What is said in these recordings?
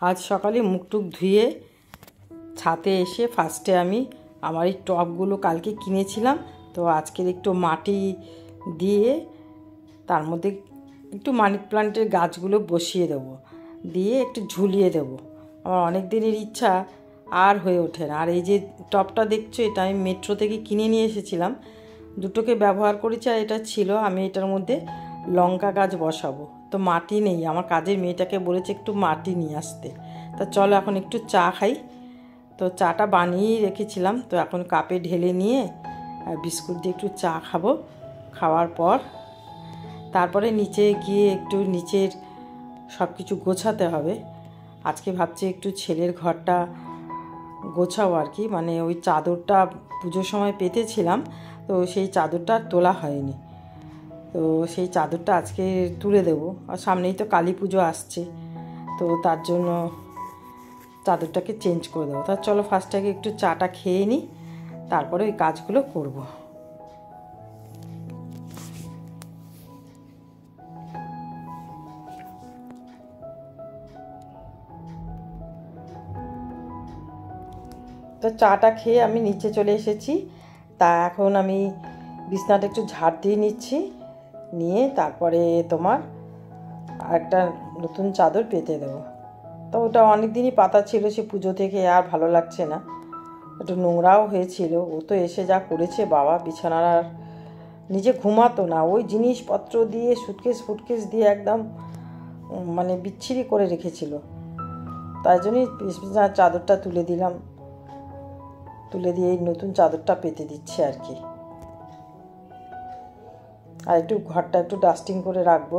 আজ সকালে মুখ টুক ধুয়ে ছাদে এসে ফার্স্টে আমি আমার এই টবগুলো কালকে কিনেছিলাম, তো আজকের একটু মাটি দিয়ে তার মধ্যে একটু মানি প্লান্টের গাছগুলো বসিয়ে দেবো, দিয়ে একটু ঝুলিয়ে দেবো। আমার অনেক দিনের ইচ্ছা আর হয়ে ওঠে না। আর এই যে টবটা দেখছো, এটা আমি মেট্রো থেকে কিনে নিয়ে এসেছিলাম, দুটোকে ব্যবহার করেছি। আর এটা ছিল, আমি এটার মধ্যে লঙ্কা গাছ বসাবো, তো মাটি নেই। আমার কাজের মেয়েটাকে বলেছে একটু মাটি নিয়ে আসতে। তা চলো এখন একটু চা খাই। তো চাটা বানিয়েই রেখেছিলাম, তো এখন কাপে ঢেলে নিয়ে বিস্কুট দিয়ে একটু চা খাবো। খাওয়ার পর তারপরে নিচে গিয়ে একটু নিচের সব কিছু গোছাতে হবে। আজকে ভাবছি একটু ছেলের ঘরটা গোছাবো আর কি, মানে ওই চাদরটা পুজোর সময় পেতেছিলাম, তো সেই চাদরটা তোলা হয়নি, তো সেই চাদরটা আজকে তুলে দেবো। আর সামনেই তো কালী পুজো আসছে, তো তার জন্য চাদরটাকে চেঞ্জ করে দেবো। তা চলো ফার্স্ট আগে একটু চাটা খেয়ে নিই, তারপরে ওই কাজগুলো করব। তো চাটা খেয়ে আমি নিচে চলে এসেছি। তা এখন আমি বিছনাটা একটু ঝাড় দিয়ে নিচ্ছি, নিয়ে তারপরে তোমার একটা নতুন চাদর পেতে দেবো। তো ওটা অনেক দিনই পাতা ছিল, সে পুজো থেকে আর ভালো লাগছে না, একটু নোংরাও হয়েছিল। ও তো এসে যা করেছে বাবা, বিছানার আর নিজে ঘুমাতো না, ওই জিনিসপত্র দিয়ে ফুটকেস দিয়ে একদম মানে বিচ্ছিরি করে রেখেছিল। তাই জন্যই বিছানার চাদরটা তুলে দিলাম, তুলে দিয়ে এই নতুন চাদরটা পেতে দিচ্ছে আর কি। আর একটু ঘরটা একটু ডাস্টিং করে রাখবো।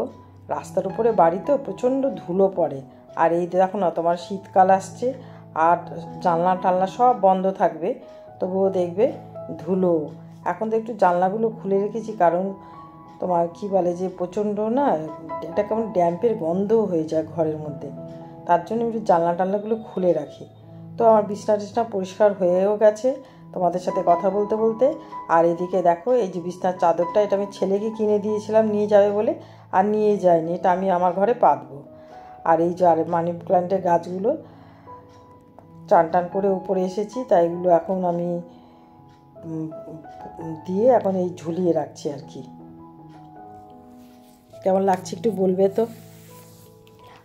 রাস্তার উপরে বাড়ি তো প্রচণ্ড ধুলো পড়ে। আর এই দেখো না, তোমার শীতকাল আসছে আর জানলা টালনা সব বন্ধ থাকবে, তবুও দেখবে ধুলো। এখন তো একটু জানলাগুলো খুলে রেখেছি, কারণ তোমার কি বলে যে প্রচণ্ড না, এটা কেমন ড্যাম্পের গন্ধ হয়ে যায় ঘরের মধ্যে, তার জন্য একটু জানলা টালনাগুলো খুলে রাখি। তো আমার বিছনা টিছনা পরিষ্কার হয়েও গেছে তোমাদের সাথে কথা বলতে বলতে। আর এদিকে দেখো, এই যে বিছনার চাদরটা, এটা আমি ছেলেকে কিনে দিয়েছিলাম নিয়ে যাবে বলে, আর নিয়ে যায়নি, এটা আমি আমার ঘরে পাতবো। আর এই যে আর মানি প্ল্যান্টের গাছগুলো চান টান করে উপরে এসেছি, তাই এগুলো এখন আমি দিয়ে এখন এই ঝুলিয়ে রাখছি আর কি। কেমন লাগছে একটু বলবে তো।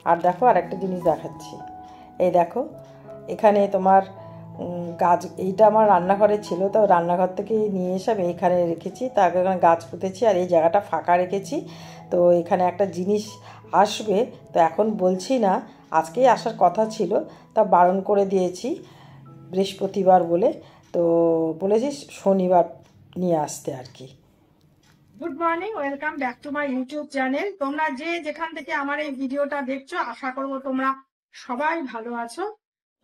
আর দেখো আর একটা জিনিস দেখাচ্ছি, এই দেখো এখানে তোমার গাছ, এইটা আমার রান্নাঘরে ছিল, তো রান্নাঘর থেকে নিয়ে এসে আমি এইখানে রেখেছি, তার এখানে গাছ পুঁতেছি আর এই জায়গাটা ফাঁকা রেখেছি। তো এখানে একটা জিনিস আসবে, তো এখন বলছি না, আজকেই আসার কথা ছিল, তা বারণ করে দিয়েছি বৃহস্পতিবার বলে, তো বলেছি শনিবার নিয়ে আসতে আর কি। Good morning, welcome back to my YouTube channel. তোমরা যে যেখান থেকে আমার এই ভিডিওটা দেখছো, আশা করবো তোমরা সবাই ভালো আছো।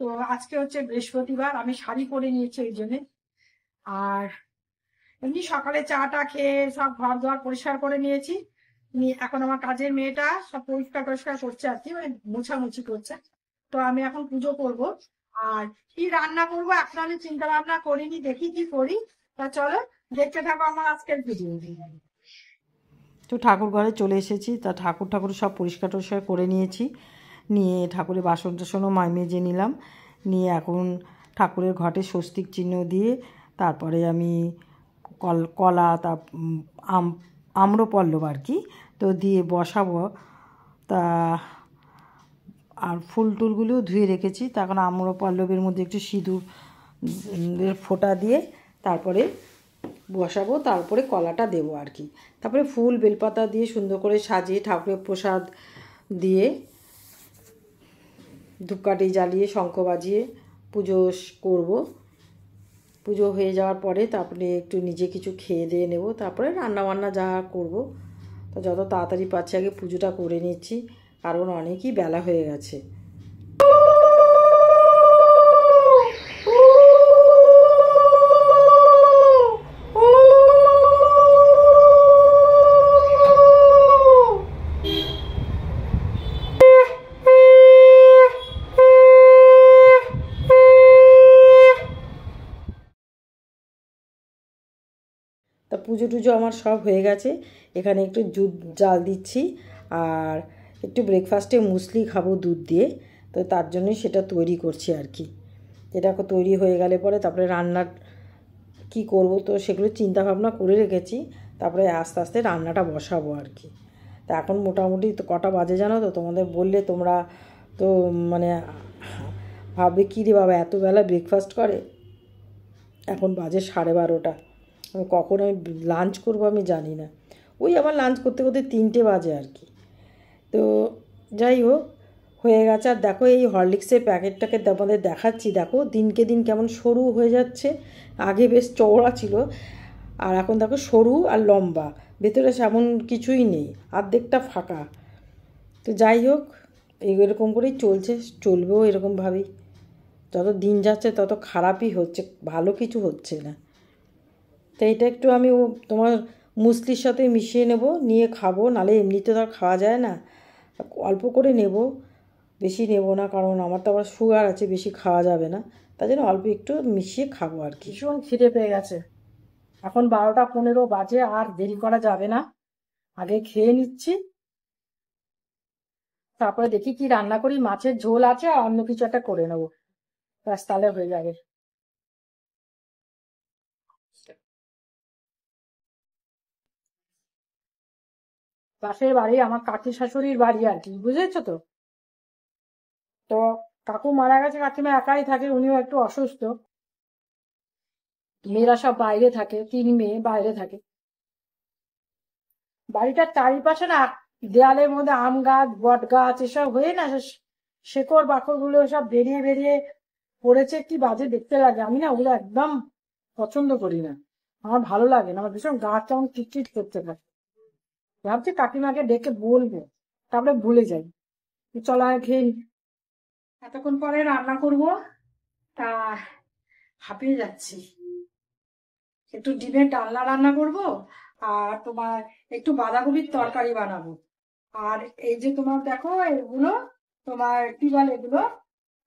তো আজকে হচ্ছে বৃহস্পতিবার, আমি শাড়ি পরে নিয়েছি এই জন্যে। আর এমনি সকালে চাটা খেয়ে সব ঘর দোয়ার পরিষ্কার করে নিয়েছি। এখন আমার কাজের মেয়েটা সব পরিষ্কার করছে আর কি, মানে মোছামুছি করছে। তো আমি এখন পুজো করব। আর কি রান্না করবো এখন আমি চিন্তা ভাবনা করিনি, দেখি কি করি। তা চলো দেখতে থাকো আমার আজকের ভিডিও। তো ঠাকুর ঘরে চলে এসেছি, তা ঠাকুর সব পরিষ্কার টরিষ্কার করে নিয়েছি, নিয়ে ঠাকুরের বাসন টাসনও মেজে নিলাম, নিয়ে এখন ঠাকুরের ঘটে স্বস্তিক চিহ্ন দিয়ে তারপরে আমি কলা তা আম্রপল্লব আর কি, তো দিয়ে বসাবো। তা আর ফুল টুলগুলোও ধুয়ে রেখেছি, তা এখন আম্রপল্লবের মধ্যে একটু সিঁদুর ফোঁটা দিয়ে তারপরে বসাবো, তারপরে কলাটা দেবো আর কি। তারপরে ফুল বেলপাতা দিয়ে সুন্দর করে সাজিয়ে ঠাকুরের প্রসাদ দিয়ে ধূপকাঠি জ্বালিয়ে শঙ্খ বাজিয়ে পুজো করব। পুজো হয়ে যাওয়ার পরে তারপরে একটু নিজে কিছু খেয়ে দিয়ে নেব, তারপরে রান্নাবান্না যা করব। তো যত তাড়াতাড়ি পাচ্ছি আগে পুজোটা করে নিচ্ছি, কারণ অনেকই বেলা হয়ে গেছে। তা পুজো টুজো আমার সব হয়ে গেছে, এখানে একটু দুধ জাল দিচ্ছি, আর একটু ব্রেকফাস্টে মুসলি খাবো দুধ দিয়ে। তো তার জন্যই সেটা তৈরি করছি আর কি। এটা তৈরি হয়ে গেলে পরে তারপরে রান্নার কি করব, তো সেগুলো চিন্তা ভাবনা করে রেখেছি। তারপরে আস্তে আস্তে রান্নাটা বসাবো আর কি। তা এখন মোটামুটি তো কটা বাজে জানো তো? তোমাদের বললে তোমরা তো মানে ভাববে কী রে বাবা এত বেলা ব্রেকফাস্ট করে। এখন বাজে 12:30। আমি কখন আমি লাঞ্চ করবো আমি জানি না। ওই আমার লাঞ্চ করতে করতে 3টে বাজে আর কি। তো যাই হোক, হয়ে গেছে। আর দেখো এই হরলিক্সের প্যাকেটটাকে তোমাদের দেখাচ্ছি, দেখো দিনকে দিন কেমন সরু হয়ে যাচ্ছে। আগে বেশ চওড়া ছিল, আর এখন দেখো সরু আর লম্বা, ভেতরে সেমন কিছুই নেই, অর্ধেকটা ফাঁকা। তো যাই হোক, এরকম করেই চলবেও এরকমভাবেই। যত দিন যাচ্ছে তত খারাপই হচ্ছে, ভালো কিছু হচ্ছে না। তো এটা একটু আমি তোমার মুসলির সাথে মিশিয়ে নেব, নিয়ে খাবো, নাহলে এমনিতে তো আর খাওয়া যায় না। অল্প করে নেব, বেশি নেব না, কারণ আমার তো আবার সুগার আছে, বেশি খাওয়া যাবে না। তার জন্য অল্প একটু মিশিয়ে খাবো আর কি। ভীষণ খিদে পেয়ে গেছে, এখন 12টা 15 বাজে, আর দেরি করা যাবে না, আগে খেয়ে নিচ্ছি, তারপরে দেখি কি রান্না করি। মাছের ঝোল আছে আর অন্য কিছু একটা করে নেবো, ব্যাস তাহলে হয়ে যাবে। পাশের বাড়ি আমার কাকি শাশুড়ির বাড়ি আর কি, বুঝেছো তো? তো কাকু মারা গেছে, কাকিমা একাই থাকে, উনিও একটু অসুস্থ, মেয়েরা সব বাইরে থাকে, 3 মেয়ে বাইরে থাকে। বাড়িটার চারিপাশে না দেয়ালের মধ্যে আম গাছ বট গাছ এসব হয়ে না, শেকড় বাকড় গুলো সব বেরিয়ে বেরিয়ে পড়েছে, কি বাজে দেখতে লাগে। আমি না ওগুলো একদম পছন্দ করি না, আমার ভালো লাগে না, আমার ভীষণ গা কেমন টিটটিট করতে থাকে। ভাবছি কাকিমাকে ডেকে বলবো, তারপরে ভুলে যাই। চলো আয় খেয়ে নি। এতক্ষণ পরে রান্না করব, তা হাঁপিয়ে যাচ্ছি। একটু ডিমের ডালনা রান্না করব, আর তোমার একটু বাঁধাকপির তরকারি বানাবো। আর এই যে তোমার দেখো এগুলো, তোমার কি বলে এগুলো,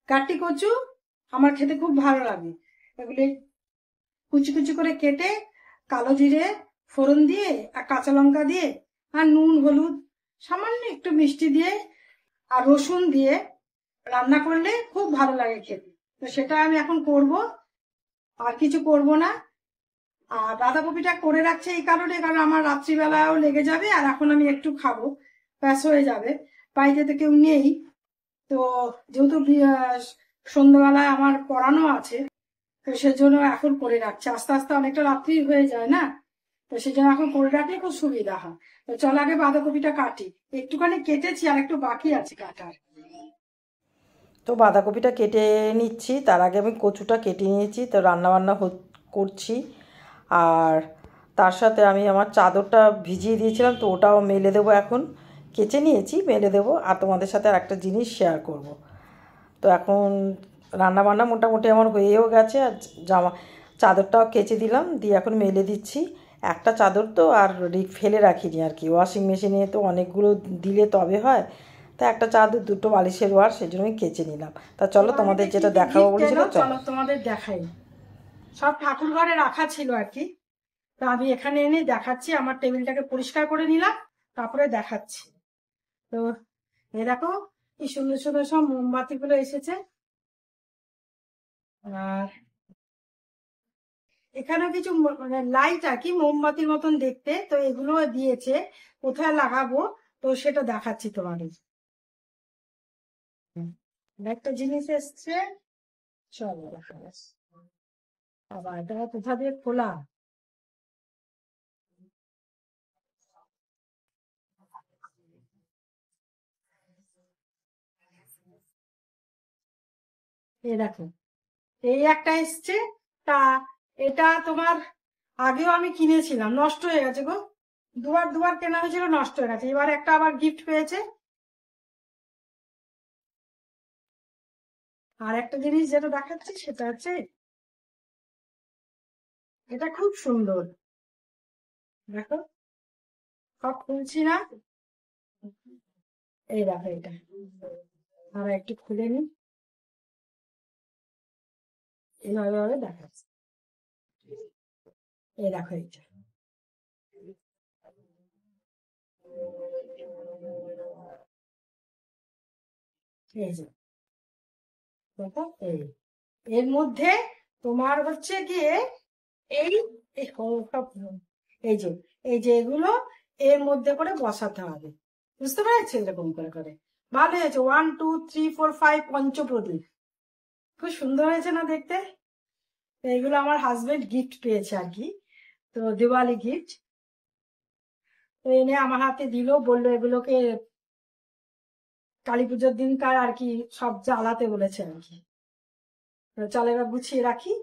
কাটি কচু, আমার খেতে খুব ভালো লাগে। এগুলি কুচি কুচি করে কেটে কালো জিরে ফোড়ন দিয়ে আর কাঁচা লঙ্কা দিয়ে আর নুন হলুদ সামান্য একটু মিষ্টি দিয়ে আর রসুন দিয়ে রান্না করলে খুব ভালো লাগে খেতে। তো সেটা আমি এখন করব, আর কিছু করব না। আর বাঁধাকপিটা করে রাখছে এই কারণে, কারণ আমার রাত্রিবেলাও লেগে যাবে, আর এখন আমি একটু খাবো, ব্যাস হয়ে যাবে। বাড়িতে তো কেউ নেই, তো যেহেতু সন্ধ্যাবেলায় আমার পড়ানো আছে, তো সেজন্য এখন করে রাখছি। আস্তে আস্তে অনেকটা রাত্রি হয়ে যায় না, তো সেজন্য এখন করে রাখলে খুব সুবিধা হয়। তো চল আগে বাঁধাকপিটা কাটি, একটুখানি কেটেছি আর একটু বাকি আছে কাটার। তো বাঁধাকপিটা কেটে নিচ্ছি, তার আগে আমি কচুটা কেটে নিয়েছি, তো রান্নাবান্না করছি। আর তার সাথে আমি আমার চাদরটা ভিজিয়ে দিয়েছিলাম, তো ওটাও মেলে দেবো, এখন কেচে নিয়েছি, মেলে দেবো। আর তোমাদের সাথে আর একটা জিনিস শেয়ার করব। তো এখন রান্নাবান্না মোটামুটি আমার হয়েও গেছে, আর চাদরটাও কেচে দিলাম, দিয়ে এখন মেলে দিচ্ছি। একটা চাদর তো আর ফেলে রাখিনি আর কি, ওয়াশিং মেশিনে তো অনেকগুলো দিলে তবে হয়। তা একটা চাদর, দুটো বালিশের ওয়ার, সেই জন্যই কেচে নিলাম। তা চলো তোমাদের যেটা দেখাবো বলেছিল, চলো তোমাদের দেখাই। সব ঠাকুর ঘরে রাখা ছিল আর কি, তো আমি এখানে এনে দেখাচ্ছি। আমার টেবিলটাকে পরিষ্কার করে নিলাম, তারপরে দেখাচ্ছি। তো এই দেখো কি সুন্দর সুন্দর সব মোমবাতি গুলো এসেছে, আর এখানেও কিছু মানে লাইট আর কি, মোমবাতির মতন দেখতে, তো এগুলো দিয়েছে। কোথায় লাগাবো তো সেটা দেখাচ্ছি তোমাদের। একটা জিনিস এসছে, চলো দেখা যাচ্ছে। আবার এটা কোথা দিয়ে খোলা, এই দেখো এই একটা এসছে। তা এটা তোমার আগেও আমি কিনেছিলাম, নষ্ট হয়ে গেছে গো, দুবার দুবার কেনা হয়েছিল, নষ্ট হয়ে গেছে। এবার একটা আবার গিফট পেয়েছে। আর একটা জিনিস যেটা দেখাচ্ছি সেটা হচ্ছে, এটা খুব সুন্দর, দেখো, সব খুলছি না, এই দেখো এটা, আর একটু খুলে নি, এইভাবে দেখাচ্ছি, এই দেখো এটা, এই যে দেখো এই এর মধ্যে তোমার হচ্ছে গিয়ে এই এই যে এগুলো এর মধ্যে করে বসাতে হবে, বুঝতে পেরেছো? এরকম করে করে ভালো হয়েছে। 1 2 3 4 5 পঞ্চপ্রদীপ, খুব সুন্দর হয়েছে না দেখতে? এইগুলো আমার হাজবেন্ড গিফট পেয়েছে আর কি, তো দিওয়ালি গিফট। তো এনে আমার হাতে দিল, বললো এগুলোকে কালী পুজোর দিনকার আর কি সব জ্বালাতে বলেছে আর কি। তো চলো এবার গুছিয়ে রাখি।